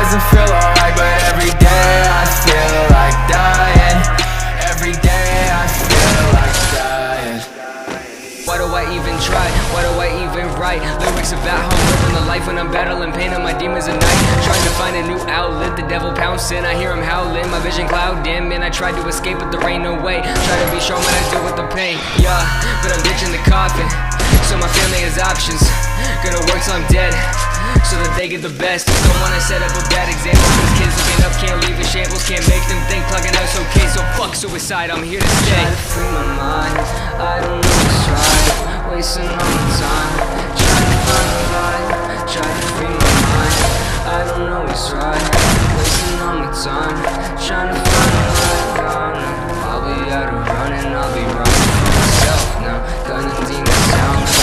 doesn't feel alright, but every day I feel like dying. Every day I feel like dying. Why do I even try? Why do I even write lyrics about how I'm living the life when I'm battling pain and my demons at night? Trying to find a new outlet, the devil pouncing, I hear him howling, my vision cloud dim, and I tried to escape but there ain't no way. Try to be strong when I deal with the pain, yeah, but I'm ditching the coffin, so my family has options. Gonna work till I'm dead, so that they get the best. Don't wanna set up a bad example, these kids looking up can't leave in shambles, can't make them think plugging out's okay, so fuck suicide, I'm here to stay. Try to free my mind, I don't know what's right, wasting all my time, trying to find a light, try to free my mind, I don't know what's right, wasting all my time, trying to find a light. I'll be out of running, I'll be running for myself now, gunning demons down.